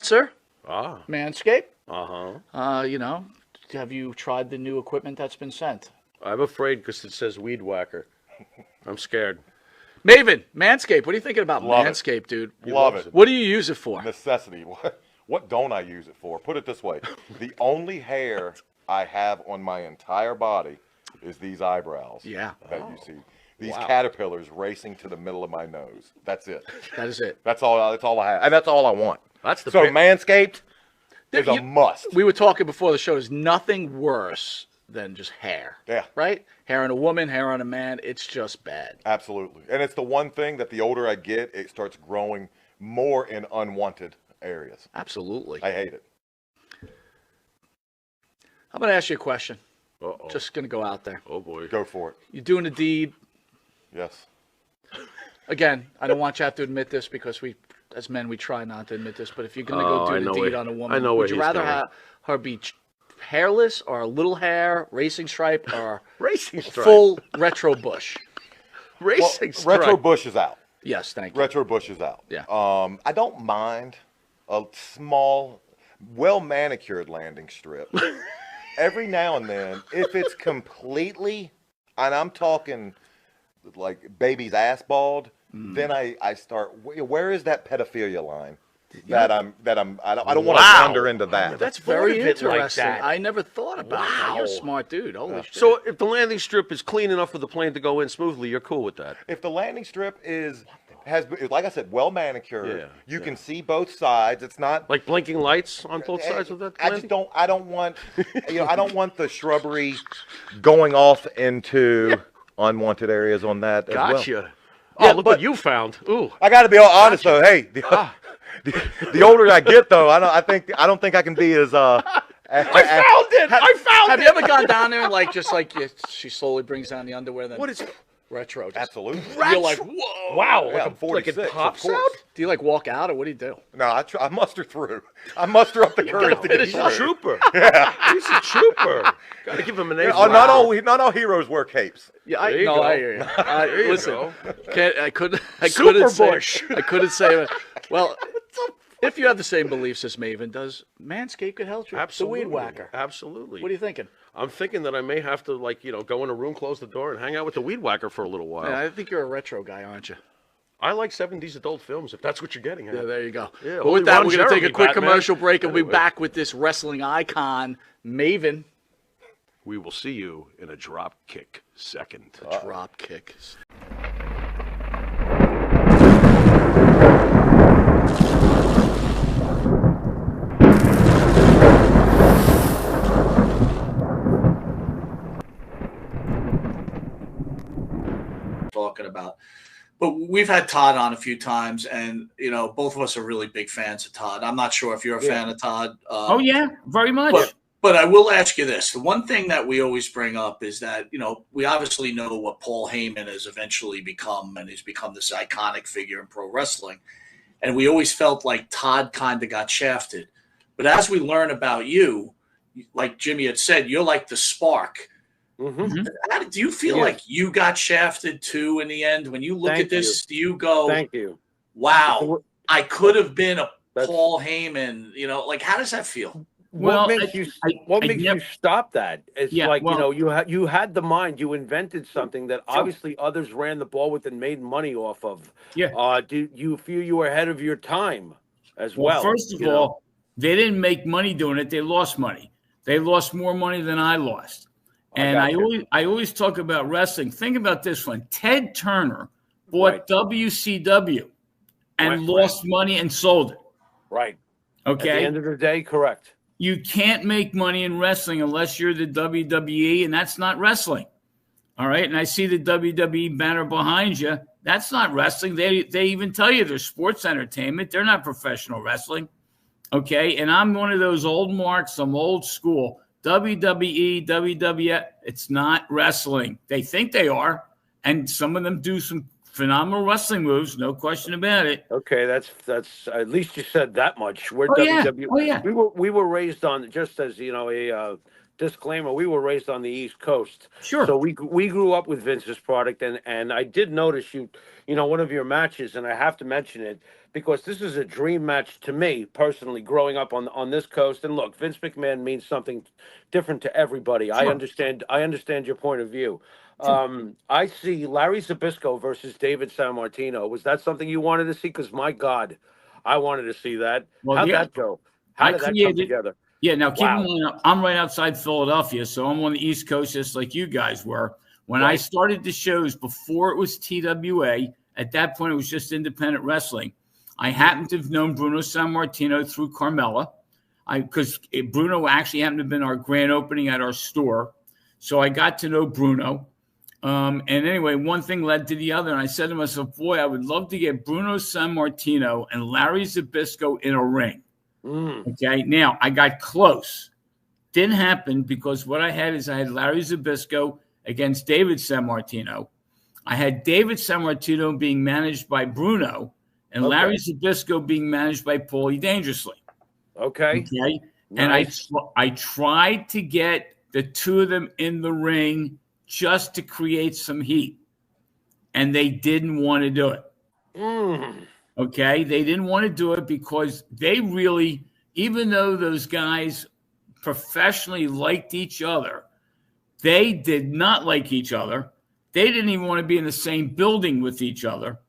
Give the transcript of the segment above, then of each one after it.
sponsor, Manscaped. Uh-huh. You know, have you tried the new equipment that's been sent? I'm afraid because it says weed whacker. I'm scared. Maven, Manscaped. What are you thinking about Love Manscaped, dude? Love it. What do you use it for? Necessity. What don't I use it for? Put it this way. The only hair I have on my entire body is these eyebrows. Yeah. That you see. These caterpillars racing to the middle of my nose. That's it. That is it. That's all I have. And that's all I want. That's the so Manscaped is a You- must. We were talking before the show. There's nothing worse than just hair. Yeah. Right? Hair on a woman, hair on a man. It's just bad. Absolutely. And it's the one thing that the older I get, it starts growing more in unwanted areas. Absolutely. I hate it. I'm going to ask you a question. Uh-oh. Just going to go out there. Oh, boy. Go for it. You're doing a deed. Yes. Again, I don't want you to have to admit this because we, as men, we try not to admit this. But if you're going to go do the deed on a woman, would you rather have her be hairless or a little hair, racing stripe, or racing stripe, full retro bush? Racing stripe. Retro bush is out. Yes, thank you. Retro bush is out. Yeah. I don't mind a small, well manicured landing strip. Every now and then, if it's completely, and I'm talking like baby's ass bald, then I start. Where is that pedophilia line? I don't want to wander into that. That's very interesting. Like that. I never thought about that. You're a smart dude. Holy shit. So if the landing strip is clean enough for the plane to go in smoothly, you're cool with that? If the landing strip has, like I said, well manicured, you can see both sides. It's not like blinking lights on both sides of that. I don't want, I don't want the shrubbery going off into unwanted areas on that as well. Gotcha. Oh, look what you found. Ooh. I got to be all honest though. Hey, the older I get though, I don't think I can be as I found it. Have you ever gone down there and she slowly brings down the underwear? Then what is retro? Just, absolutely. You're like, whoa! Wow! Yeah, I'm 46. Like it pops of course. out. Do you like walk out or what do you do? No, I muster through. I muster up the courage to get He's through. a trooper. Yeah. He's a trooper. Got to give him an A. Not all heroes wear capes. Yeah, There you go. I hear you. Listen, I couldn't say it. Well, if you have the same beliefs as Maven does, Manscaped could help you. Absolutely. The weed whacker. Absolutely. What are you thinking? I'm thinking that I may have to, go in a room, close the door, and hang out with the weed whacker for a little while. Yeah, I think you're a retro guy, aren't you? I like 70s adult films, if that's what you're getting at. Yeah, there you go. Yeah, but with that, we're going to take a quick Batman. commercial break and we'll be Anyway. back with this wrestling icon, Maven. We will see you in a drop kick second. Drop kick. Talking about, but we've had Tod on a few times, and both of us are really big fans of Tod. I'm not sure if you're a fan of Tod. Oh yeah, very much. But I will ask you this: the one thing that we always bring up is that we obviously know what Paul Heyman has eventually become, and he's become this iconic figure in pro wrestling, and we always felt like Tod kind of got shafted. But as we learn about you, like Jimmy had said, you're like the spark. Mm-hmm. Do you feel like you got shafted too in the end? When you look at this, do you go, Thank you. wow, I could have been a Paul Heyman, how does that feel? What makes you stop that? It's you had the mind, you invented something that obviously others ran the ball with and made money off of. Yeah. Do you feel you were ahead of your time as well? First of all, they didn't make money doing it. They lost money. They lost more money than I lost. And I always talk about wrestling. Think about this one. Ted Turner bought WCW and lost money and sold it. Right. Okay. At the end of the day, correct. You can't make money in wrestling unless you're the WWE, and that's not wrestling. All right. And I see the WWE banner behind you. That's not wrestling. They even tell you they're sports entertainment. They're not professional wrestling. Okay. And I'm one of those old marks. I'm old school. WWE, WWF, it's not wrestling. They think they are, and some of them do some phenomenal wrestling moves, no question about it. Okay, that's at least you said that much. We're WWE. Yeah. Oh, yeah. We were raised on, just as a disclaimer, we were raised on the East Coast. Sure. So we grew up with Vince's product, and I did notice one of your matches, and I have to mention it because this is a dream match to me personally, growing up on this coast. And look, Vince McMahon means something different to everybody. Sure. I understand your point of view. Sure. I see Larry Zbyszko versus David Sammartino. Was that something you wanted to see? Because my God, I wanted to see that. Well, How'd that go? How did that come together? Yeah, now keep in mind, I'm right outside Philadelphia, so I'm on the East Coast just like you guys were. When I started the shows before it was TWA, at that point it was just independent wrestling. I happened to have known Bruno Sammartino through Carmella, because Bruno actually happened to have been our grand opening at our store. So I got to know Bruno. And anyway, one thing led to the other, and I said to myself, boy, I would love to get Bruno Sammartino and Larry Zbyszko in a ring. Okay, now I got close. Didn't happen because what I had is I had Larry Zbyszko against David Sammartino. I had David Sammartino being managed by Bruno and Larry Zbyszko being managed by Paulie Dangerously. Okay. Nice. And I tried to get the two of them in the ring just to create some heat, and they didn't want to do it. Okay, they didn't want to do it because they really, even though those guys professionally liked each other, they did not like each other. They didn't even want to be in the same building with each other.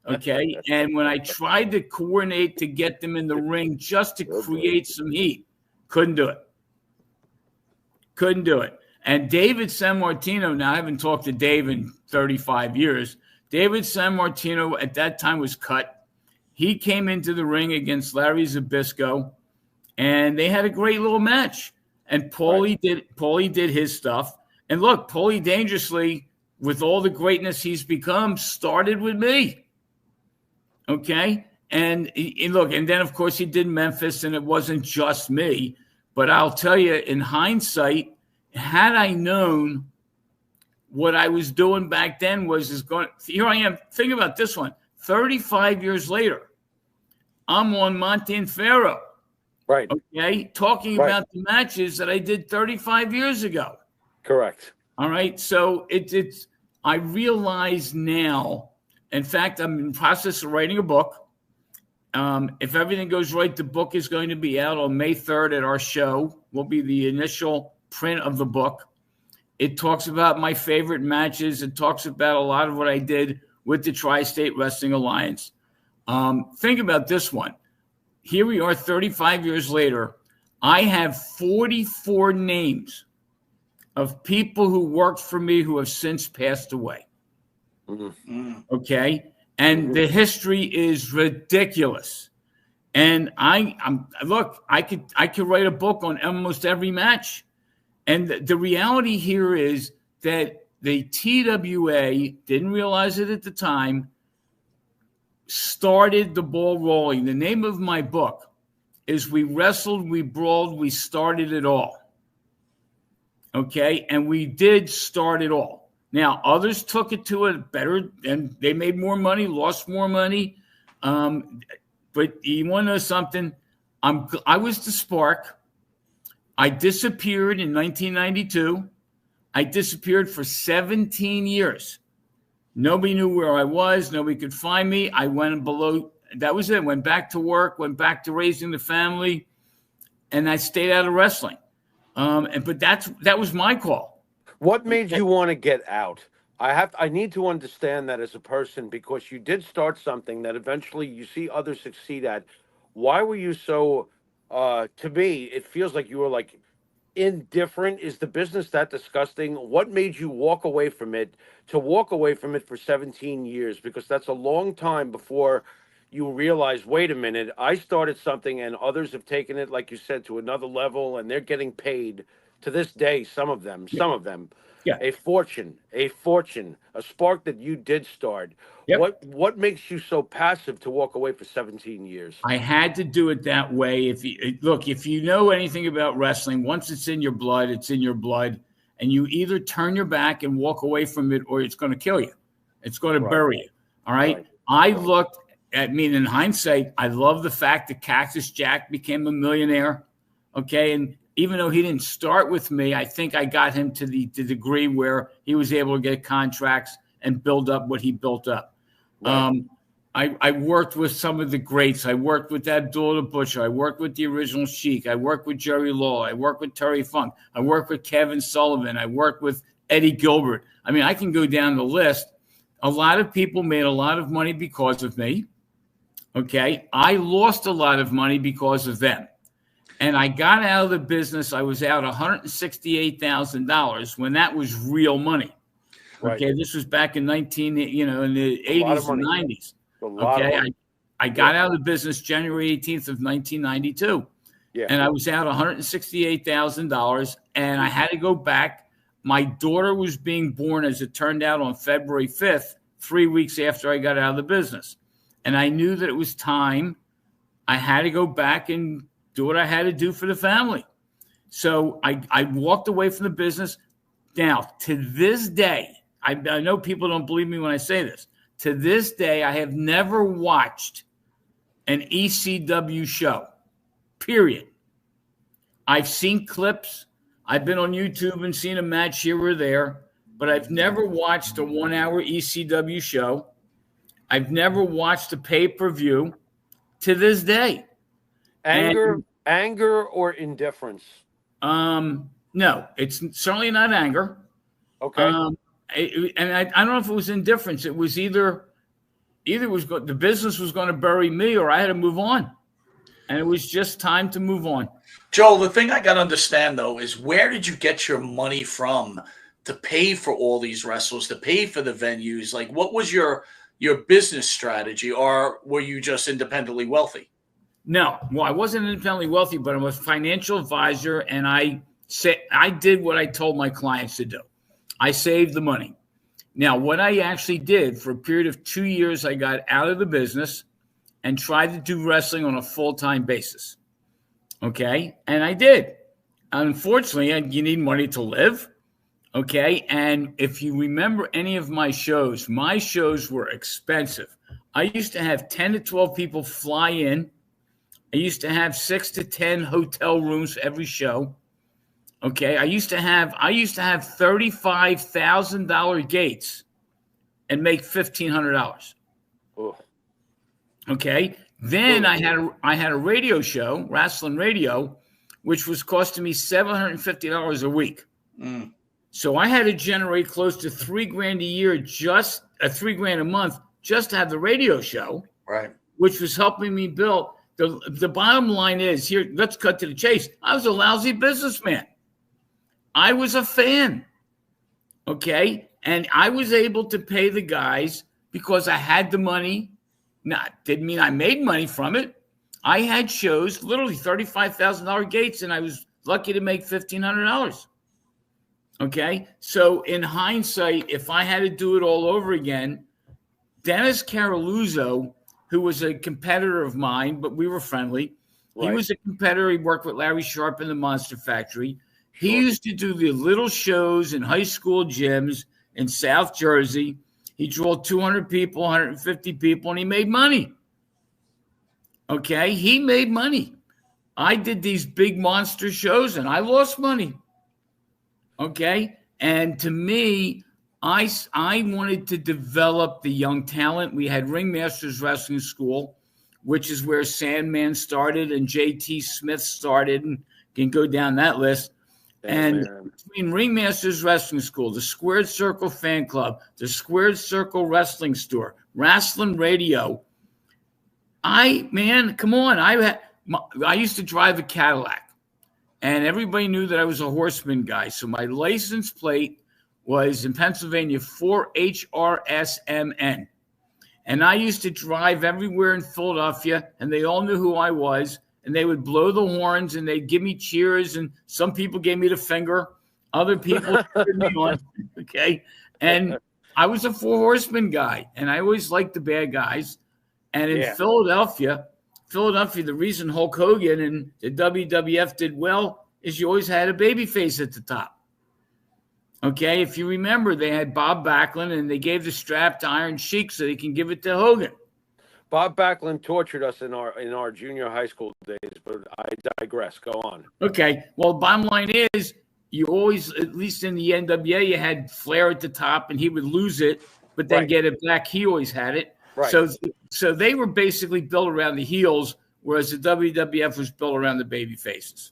Okay, and when I tried to coordinate to get them in the ring just to create some heat, couldn't do it. Couldn't do it. And David Sammartino, now I haven't talked to Dave in 35 years. David Sammartino at that time was cut. He came into the ring against Larry Zbyszko, and they had a great little match. And Paulie did his stuff. And look, Paulie Dangerously, with all the greatness he's become, started with me. Okay? And look, and then, of course, he did Memphis, and it wasn't just me. But I'll tell you, in hindsight, had I known what I was doing back then here I am. Think about this one. 35 years later, I'm on Monte and Pharaoh. Right. Okay. Talking about the matches that I did 35 years ago. Correct. All right. So I realize now, in fact, I'm in the process of writing a book. If everything goes right, the book is going to be out on May 3rd at our show. Will be the initial print of the book. It talks about my favorite matches. It talks about a lot of what I did with the Tri-State Wrestling Alliance. Think about this one. Here we are 35 years later. I have 44 names of people who worked for me who have since passed away. Okay? And the history is ridiculous. And I could write a book on almost every match. And the reality here is that the TWA, didn't realize it at the time, started the ball rolling. The name of my book is We Wrestled, We Brawled, We Started It All. Okay? And we did start it all. Now, others took it to it better, and they made more money, lost more money. But you want to know something? I was the spark. I disappeared in 1992. I disappeared for 17 years. Nobody knew where I was. Nobody could find me. I went below. That was it. Went back to work, went back to raising the family, and I stayed out of wrestling. But that was my call. What made you want to get out? I need to understand that as a person, because you did start something that eventually you see others succeed at. Why were you so, to me, it feels like you were like indifferent. Is the business that disgusting? What made you walk away from it, to walk away from it for 17 years? Because that's a long time before you realize, wait a minute, I started something and others have taken it, like you said, to another level, and they're getting paid to this day, some of them, a fortune, a spark that you did start. Yep. What makes you so passive to walk away for 17 years? I had to do it that way. If you know anything about wrestling, once it's in your blood, it's in your blood, and you either turn your back and walk away from it, or it's going to kill you. It's going to bury you. All right. I looked at me in hindsight. I love the fact that Cactus Jack became a millionaire. Okay. And even though he didn't start with me, I think I got him to the degree where he was able to get contracts and build up what he built up. Right. I worked with some of the greats. I worked with Abdullah the Butcher. I worked with the original Sheik. I worked with Jerry Law. I worked with Terry Funk. I worked with Kevin Sullivan. I worked with Eddie Gilbert. I mean, I can go down the list. A lot of people made a lot of money because of me. Okay. I lost a lot of money because of them. And I got out of the business. I was out $168,000 when that was real money. Right. Okay. This was back in in the 80s and 90s. Okay. I got out of the business January 18th of 1992. Yeah. And I was out $168,000 and I had to go back. My daughter was being born, as it turned out, on February 5th, 3 weeks after I got out of the business. And I knew that it was time. I had to go back and do what I had to do for the family. So I walked away from the business. Now, to this day, I know people don't believe me when I say this. To this day, I have never watched an ECW show, period. I've seen clips. I've been on YouTube and seen a match here or there, but I've never watched a 1 hour ECW show. I've never watched a pay-per-view to this day. Anger or indifference? No, it's certainly not anger. Okay. And I don't know if it was indifference. It was either the business was going to bury me or I had to move on. And it was just time to move on. Joel, the thing I got to understand, though, is where did you get your money from to pay for all these wrestlers, to pay for the venues? Like, what was your business strategy, or were you just independently wealthy? No, well, I wasn't independently wealthy, but I was a financial advisor, and I did what I told my clients to do. I saved the money. Now, what I actually did for a period of 2 years, I got out of the business and tried to do wrestling on a full-time basis. Okay? And I did. Unfortunately, you need money to live. Okay? And if you remember any of my shows were expensive. I used to have 10 to 12 people fly in. I used to have 6 to 10 hotel rooms for every show. Okay, I used to have $35,000 gates and make $1,500. Oh. Okay, then I had a radio show, wrestling radio, which was costing me $750 a week. Mm. So I had to generate close to $3,000 a year, just $3,000 a month, just to have the radio show, Right? which was helping me build. The bottom line is here. Let's cut to the chase. I was a lousy businessman. I was a fan, okay? And I was able to pay the guys because I had the money. Didn't mean I made money from it. I had shows, literally $35,000 gates, and I was lucky to make $1,500, okay? So in hindsight, if I had to do it all over again, Dennis Caroluzzo, who was a competitor of mine, but we were friendly. Right. He was a competitor. He worked with Larry Sharp in the Monster Factory. He used to do the little shows in high school gyms in South Jersey. He drew 200 people, 150 people, and he made money. Okay? He made money. I did these big monster shows, and I lost money. Okay? And to me, I wanted to develop the young talent. We had Ringmasters Wrestling School, which is where Sandman started and J.T. Smith started, and can go down that list. And between Ringmasters Wrestling School, the Squared Circle Fan Club, the Squared Circle Wrestling Store, Wrestling Radio, come on. I used to drive a Cadillac, and everybody knew that I was a horseman guy. So my license plate was in Pennsylvania 4HRSMN. And I used to drive everywhere in Philadelphia, and they all knew who I was. And they would blow the horns, and they'd give me cheers, and some people gave me the finger. Other people cheered me on, okay? And I was a Four Horsemen guy, and I always liked the bad guys. And in Philadelphia, the reason Hulk Hogan and the WWF did well is you always had a babyface at the top. Okay? If you remember, they had Bob Backlund, and they gave the strap to Iron Sheik so they can give it to Hogan. Bob Backlund tortured us in our junior high school days, but I digress. Go on. Okay. Well, bottom line is, you always, at least in the NWA, you had Flair at the top, and he would lose it, but then Right. get it back. He always had it. Right. So they were basically built around the heels, whereas the WWF was built around the baby faces.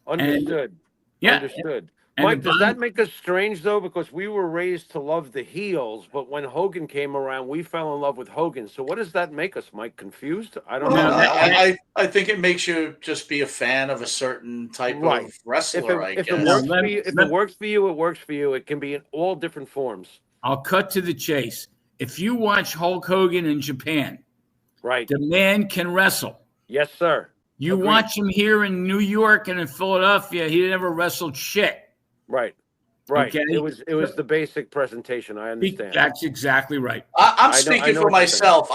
Understood. Yeah. Understood. And Mike, does that make us strange, though? Because we were raised to love the heels, but when Hogan came around, we fell in love with Hogan. So what does that make us, Mike? Confused? I don't Well, know. I think it makes you just be a fan of a certain type Right. of wrestler, If I it guess. works for you, if it works for you, it works for you. It can be in all different forms. I'll cut to the chase. If you watch Hulk Hogan in Japan, Right. the man can wrestle. Yes, sir. You Agreed. watch him here in New York and in Philadelphia, he never wrestled shit. Right. Right. Okay. It was the basic presentation. I understand. That's exactly right. I'm I know speaking what for you're myself.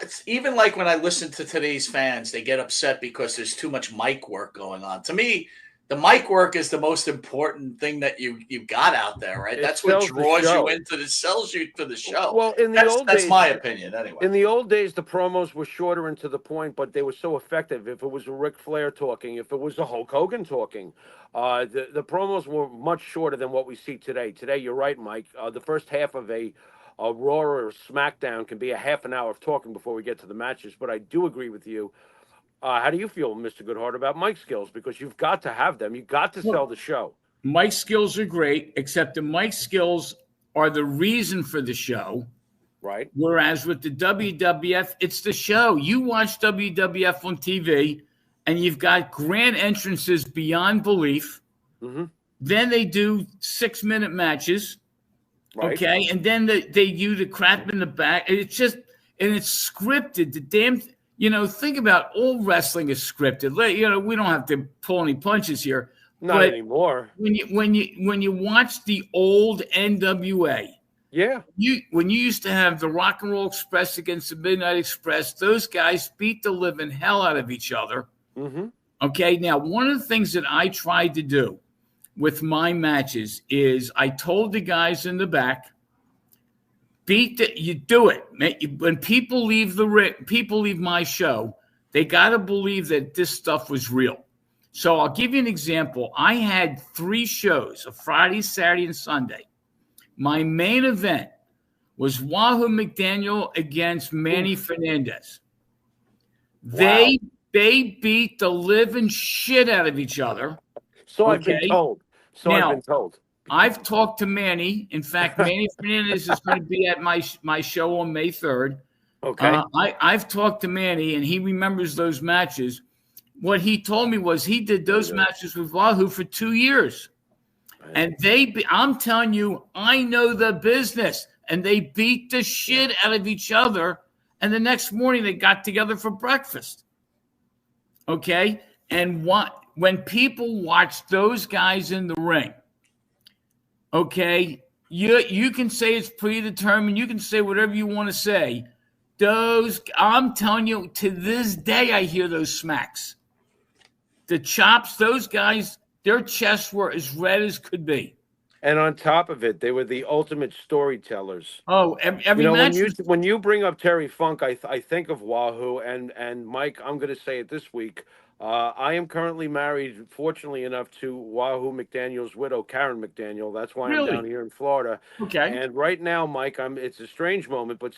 It's even like when I listen to today's fans, they get upset because there's too much mic work going on. To me, the mic work is the most important thing that you got out there, right? It That's what sells the draws show. you into sells you to the show. Well, in the old that's days, my opinion, anyway. in the old days, the promos were shorter and to the point, but they were so effective. If it was a Ric Flair talking, if it was a Hulk Hogan talking, the promos were much shorter than what we see today. Today, you're right, Mike. The first half of a Raw or a SmackDown can be a half an hour of talking before we get to the matches. But I do agree with you. How do you feel, Mr. Goodhart, about Mike's skills? Because you've got to have them. You've got to sell the show. Mike's skills are great, except the Mike's skills are the reason for the show. Right. Whereas with the WWF, it's the show. You watch WWF on TV, and you've got grand entrances beyond belief. Mm-hmm. Then they do 6-minute matches. Right. Okay. And then they do the crap in the back. It's just, and it's scripted. The damn, think about all wrestling is scripted. We don't have to pull any punches here. Not anymore. When you watch the old NWA, yeah, when you used to have the Rock and Roll Express against the Midnight Express, those guys beat the living hell out of each other. Mm-hmm. Okay, now one of the things that I tried to do with my matches is I told the guys in the back, you do it. When people leave my show, they got to believe that this stuff was real. So I'll give you an example. I had 3 shows, a Friday, Saturday, and Sunday. My main event was Wahoo McDaniel against Manny Fernandez. They beat the living shit out of each other. So I've been told. I've talked to Manny. In fact, Manny Fernandez is going to be at my show on May 3rd. Okay. I've talked to Manny, and he remembers those matches. What he told me was he did those matches with Wahoo for 2 years. And I'm telling you, I know the business. And they beat the shit out of each other. And the next morning they got together for breakfast. Okay? And when people watch those guys in the ring, okay, you can say it's predetermined. You can say whatever you want to say. I'm telling you, to this day, I hear those smacks. The chops, those guys, their chests were as red as could be. And on top of it, they were the ultimate storytellers. Oh, every match. When you bring up Terry Funk, I think of Wahoo. And Mike, I'm going to say it this week. I am currently married, fortunately enough, to Wahoo McDaniel's widow, Karen McDaniel. That's why I'm down here in Florida. Okay. And right now, Mike, it's a strange moment, but